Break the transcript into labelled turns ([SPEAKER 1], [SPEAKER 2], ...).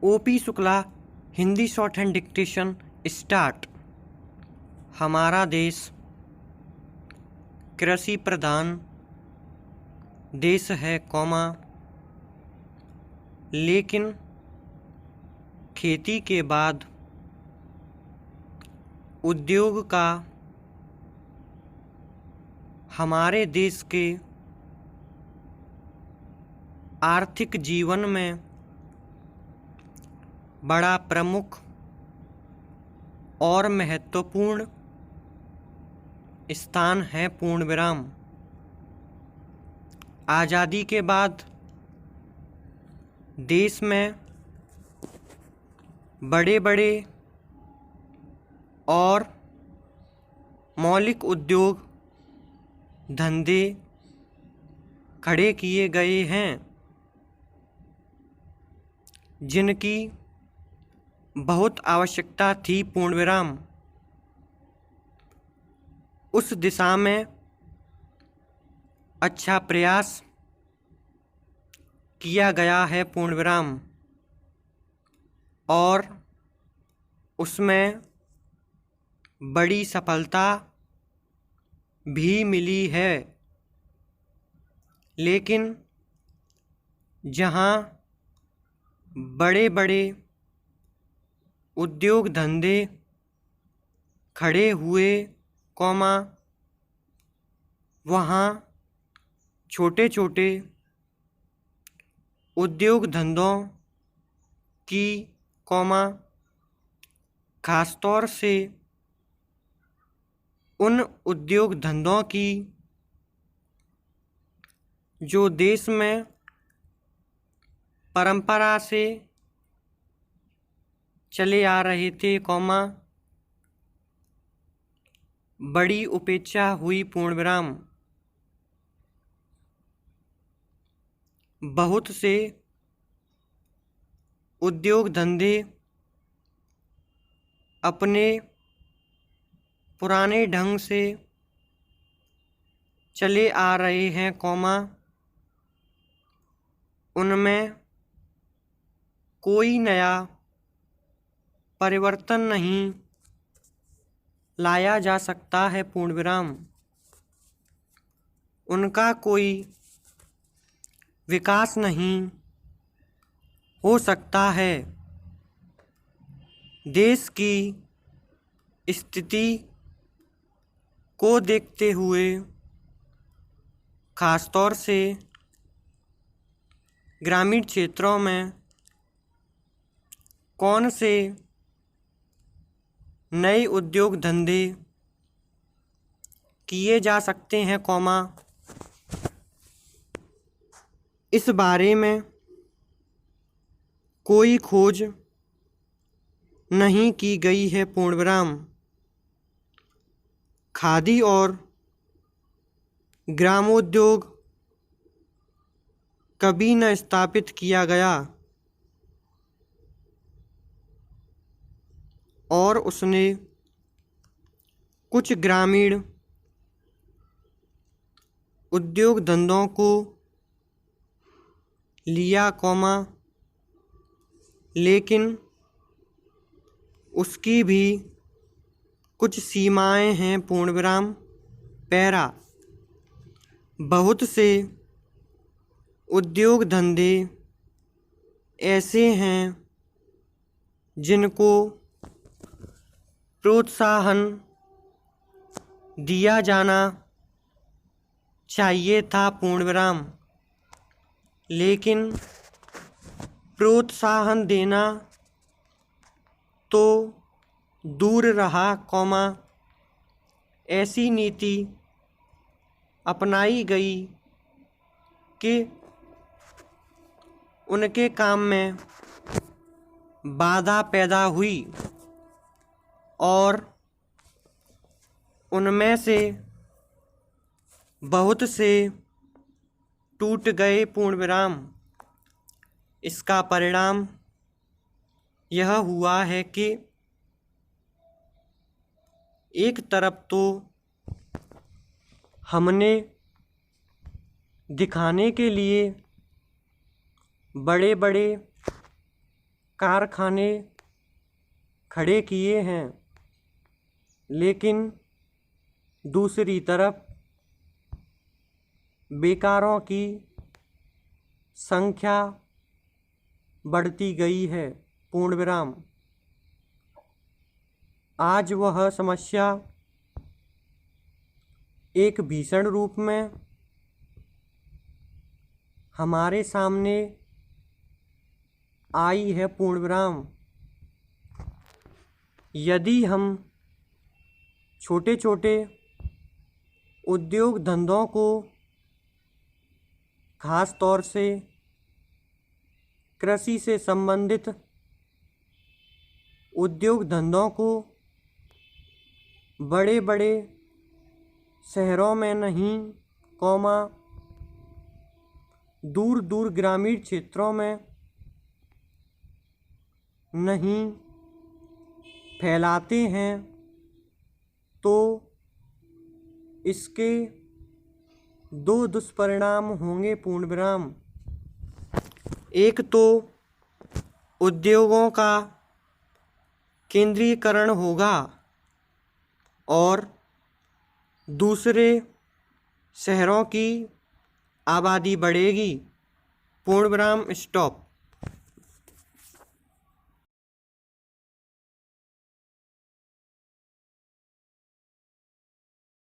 [SPEAKER 1] OP Shukla Hindi short hand dictation start. हमारा देश कृषि प्रधान देश है लेकिन खेती के बाद उद्योग का हमारे देश के आर्थिक जीवन में बड़ा प्रमुख और महत्वपूर्ण स्थान है। पूर्ण विराम। आज़ादी के बाद देश में बड़े बड़े और मौलिक उद्योग धंधे खड़े किए गए हैं जिनकी बहुत आवश्यकता थी। पूर्ण विराम। उस दिशा में अच्छा प्रयास किया गया है। पूर्ण विराम। और उसमें बड़ी सफलता भी मिली है। लेकिन जहाँ बड़े बड़े उद्योग धंधे खड़े हुए वहाँ छोटे छोटे उद्योग धंधों की खास तौर से उन उद्योग धंधों की जो देश में परंपरा से चले आ रहे थे बड़ी उपेक्षा हुई। पूर्ण विराम। बहुत से उद्योग धंधे अपने पुराने ढंग से चले आ रहे हैं उनमें कोई नया परिवर्तन नहीं लाया जा सकता है। पूर्ण विराम। उनका कोई विकास नहीं हो सकता है। देश की स्थिति को देखते हुए खास तौर से ग्रामीण क्षेत्रों में कौन से नए उद्योग धंधे किए जा सकते हैं इस बारे में कोई खोज नहीं की गई है। पूर्ण विराम। खादी और ग्रामोद्योग कभी न स्थापित किया गया और उसने कुछ ग्रामीण उद्योग धंधों को लिया लेकिन उसकी भी कुछ सीमाएं हैं। पूर्ण विराम। पैरा। बहुत से उद्योग धंधे ऐसे हैं जिनको प्रोत्साहन दिया जाना चाहिए था। पूर्ण विराम। लेकिन प्रोत्साहन देना तो दूर रहा ऐसी नीति अपनाई गई कि उनके काम में बाधा पैदा हुई और उनमें से बहुत से टूट गए। पूर्ण विराम। इसका परिणाम यह हुआ है कि एक तरफ तो हमने दिखाने के लिए बड़े बड़े कारखाने खड़े किए हैं, लेकिन दूसरी तरफ बेकारों की संख्या बढ़ती गई है। पूर्ण विराम। आज वह समस्या एक भीषण रूप में हमारे सामने आई है। पूर्ण विराम। यदि हम छोटे छोटे उद्योग धंधों को, खास तौर से कृषि से संबंधित उद्योग धंधों को बड़े बड़े शहरों में नहीं, दूर दूर ग्रामीण क्षेत्रों में नहीं फैलाते हैं, तो इसके दो दुष्परिणाम होंगे। पूर्ण विराम। एक तो उद्योगों का केंद्रीकरण होगा और दूसरे शहरों की आबादी बढ़ेगी। पूर्ण विराम। स्टॉप।